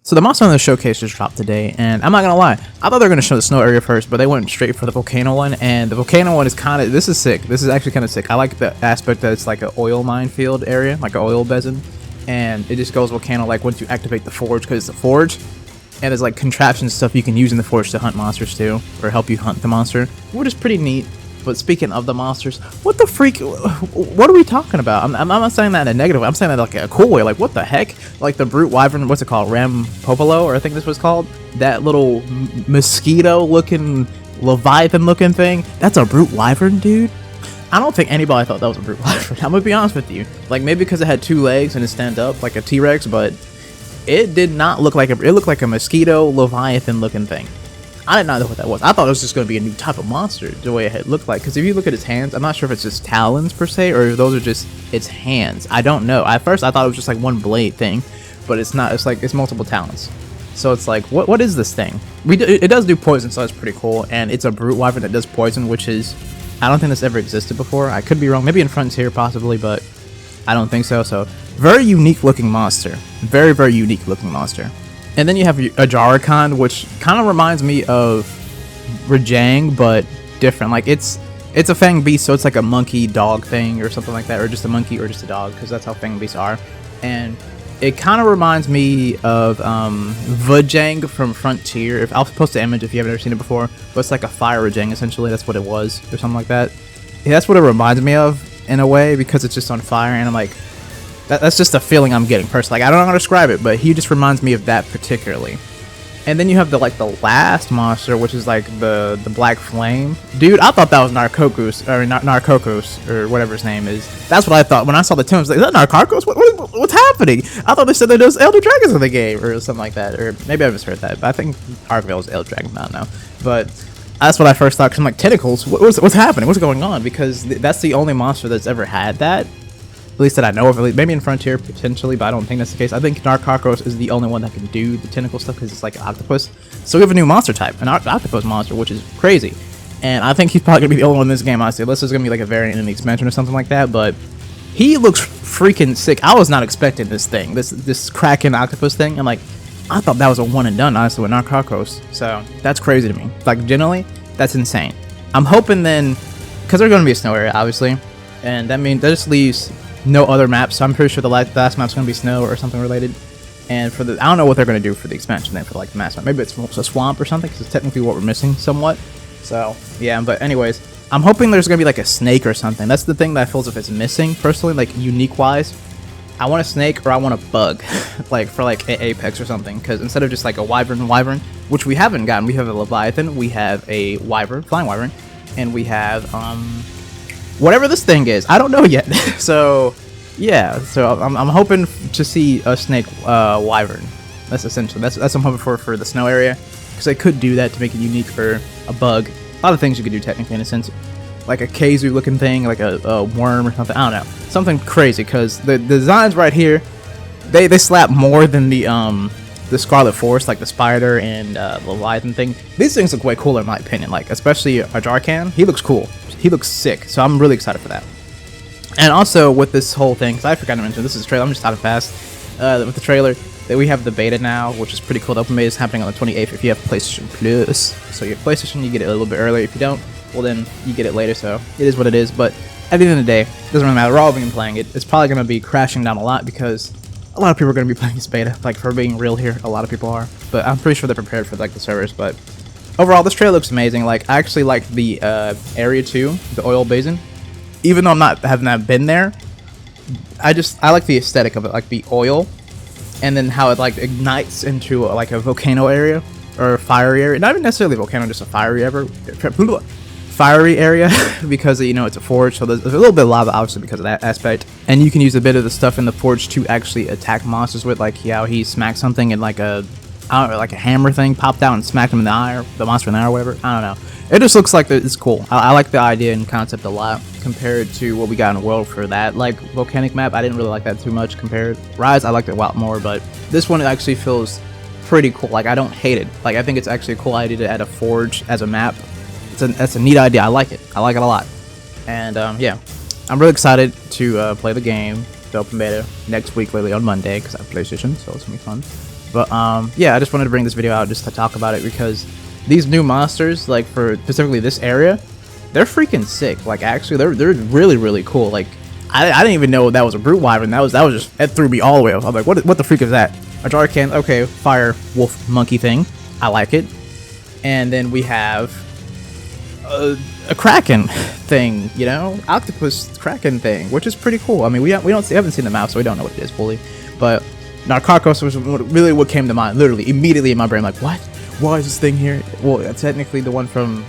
So the monster on the showcase just dropped today, and I'm not gonna lie, I thought they were gonna show the snow area first, but they went straight for the volcano one, and the volcano one is kind of, this is sick. This is actually kind of sick. I like the aspect that it's like an oil minefield area, like an oil basin, and it just goes volcano like once you activate the forge, because it's a forge, and there's like contraptions stuff you can use in the forge to hunt monsters too, or help you hunt the monster, which is pretty neat. But speaking of the monsters, what the freak? What are we talking about? I'm not saying that in a negative way. I'm saying that like a cool way. Like, what the heck? Like the brute wyvern, what's it called? Rampopolo, or I think this was called. That little mosquito-looking, leviathan-looking thing. That's a brute wyvern, dude. I don't think anybody thought that was a brute wyvern. I'm gonna be honest with you. Like, maybe because it had 2 legs and it stand up like a T-Rex, but it did not look like a. It looked like a mosquito leviathan-looking thing. I did not know what that was. I thought it was just going to be a new type of monster, the way it looked like. Because if you look at its hands, I'm not sure if it's just talons per se, or if those are just its hands. I don't know. At first, I thought it was just like one blade thing, but it's not. It's like it's multiple talons. So it's like, what is this thing? It does do poison, so that's pretty cool. And it's a brute wyvern that does poison, which is, I don't think this ever existed before. I could be wrong. Maybe in Frontier possibly, but I don't think so. So very unique looking monster. Very, very unique looking monster. And then you have a Jarrakan, which kind of reminds me of Rajang, but different. Like, it's a fang beast, so it's like a monkey dog thing or something like that, or just a monkey or just a dog, because that's how fang beasts are. And it kind of reminds me of Vajang from Frontier. If I'll post the image if you haven't ever seen it before, but it's like a fire Rajang, essentially. That's what it was, or something like that. Yeah, that's what it reminds me of in a way, because it's just on fire, and I'm like, that's just a feeling I'm getting personally. Like, I don't know how to describe it, but he just reminds me of that particularly. And then you have the last monster, which is like the black flame. Dude, I thought that was Narcoccus, or Narcoccus, or whatever his name is. That's what I thought when I saw the tomb. I was like, is that Narcoccus? What's happening? I thought they said that there's Elder Dragons in the game, or something like that. Or maybe I misheard that, but I think Arkvale is Elder Dragon. I don't know. But that's what I first thought, because I'm like, tentacles? What's happening? What's going on? Because that's the only monster that's ever had that. At least that I know of. Maybe in Frontier, potentially, but I don't think that's the case. I think Narcoccus is the only one that can do the tentacle stuff, because it's like an octopus. So we have a new monster type, an octopus monster, which is crazy. And I think he's probably going to be the only one in this game, honestly. Unless there's going to be like a variant in the expansion or something like that. But he looks freaking sick. I was not expecting this thing, this Kraken octopus thing. I'm like, I thought that was a one and done, honestly, with Narcoccus. So that's crazy to me. Like, generally, that's insane. I'm hoping then, because there's going to be a snow area, obviously. And that means that just leaves no other maps, so I'm pretty sure the last map's gonna be snow or something related. And for the, I don't know what they're gonna do for the expansion then, for like the mass map. Maybe it's a swamp or something, because it's technically what we're missing somewhat. So yeah, but anyways, I'm hoping there's gonna be like a snake or something. That's the thing that I feel as if it's missing personally, like unique wise. I want a snake or I want a bug, like for like Apex or something, because instead of just like a wyvern, which we haven't gotten, we have a Leviathan, we have a wyvern, flying wyvern, and we have whatever this thing is, I don't know yet. So yeah, so I'm hoping to see a snake wyvern. That's essentially that's what I'm hoping for the snow area, because they could do that to make it unique for a bug. A lot of things you could do technically in a sense, like a Kazu looking thing, like a worm or something. I don't know, something crazy, because the designs right here, they slap more than the Scarlet Force, like the spider and the Leviathan thing. These things look way cooler in my opinion, like especially a Jarrakan. He looks cool. He looks sick, so I'm really excited for that. And also with this whole thing, because I forgot to mention, this is a trailer, I'm just talking fast, with the trailer, that we have the beta now, which is pretty cool. The open beta is happening on the 28th if you have PlayStation Plus. So you have PlayStation, you get it a little bit earlier. If you don't, well then you get it later, so it is what it is. But at the end of the day, it doesn't really matter. We're all been playing it. It's probably going to be crashing down a lot, because a lot of people are going to be playing this beta. Like, for being real here, a lot of people are. But I'm pretty sure they're prepared for like the servers. But overall, this trailer looks amazing. Like, I actually like the area 2, the oil basin. Even though have not been there, I like the aesthetic of it, like the oil, and then how it like ignites into like a volcano area or a fiery area. Not even necessarily a volcano, just a fiery area, because you know it's a forge, so there's a little bit of lava obviously because of that aspect. And you can use a bit of the stuff in the forge to actually attack monsters with, like how he smacked something and like a, I don't know, like a hammer thing popped out and smacked him in the eye, or the monster in the eye or whatever. I don't know. It just looks like it's cool. I like the idea and concept a lot compared to what we got in the world for that. Like volcanic map, I didn't really like that too much compared. Rise, I liked it a lot more, but this one actually feels pretty cool. Like, I don't hate it. Like, I think it's actually a cool idea to add a forge as a map. That's a neat idea. I like it. I like it a lot. And yeah, I'm really excited to play the game, the open beta, next week, literally on Monday, because I have PlayStation, so it's gonna be fun. But yeah, I just wanted to bring this video out just to talk about it because these new monsters, like for specifically this area, they're freaking sick. Like actually, they're really cool. Like I didn't even know that was a brute wyvern. That was just, it threw me all the way off. I'm like, what the freak is that? A Jarkan, okay, fire wolf monkey thing. I like it. And then we have a kraken thing, you know, octopus kraken thing, which is pretty cool. I mean, we haven't seen the map, so we don't know what it is fully. But Narcarkos was really what came to mind, literally immediately in my brain. Like, what? Why is this thing here? Well, technically the one from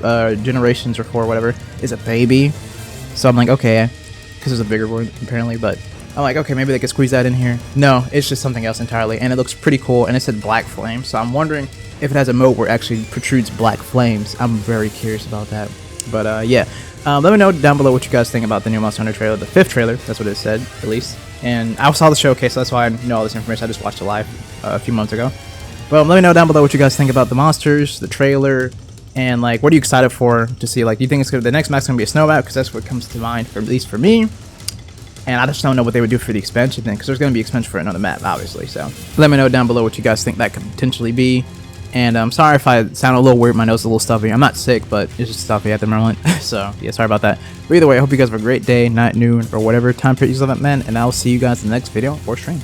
Generations or 4 whatever is a baby, so I'm like, okay, because there's a bigger one apparently. But I'm like, okay, maybe they could squeeze that in here. No, it's just something else entirely, and it looks pretty cool. And it said black flame, so I'm wondering if it has a mode where it actually protrudes black flames. I'm very curious about that. But yeah, let me know down below what you guys think about the new Monster Hunter trailer, the 5th trailer. That's what it said, at least. And I saw the showcase, so that's why I know all this information. I just watched it live a few months ago. Well, let me know down below what you guys think about the monsters, the trailer, and like, what are you excited for to see? Like, do you think it's the next map's gonna be a snow map? Because that's what comes to mind, at least for me. And I just don't know what they would do for the expansion thing, because there's gonna be expansion for another map, obviously. So let me know down below what you guys think that could potentially be. And I'm sorry if I sound a little weird, my nose is a little stuffy. I'm not sick, but it's just stuffy at the moment. So yeah, sorry about that. But either way, I hope you guys have a great day, night, noon, or whatever time period you live at, man. And I'll see you guys in the next video or stream.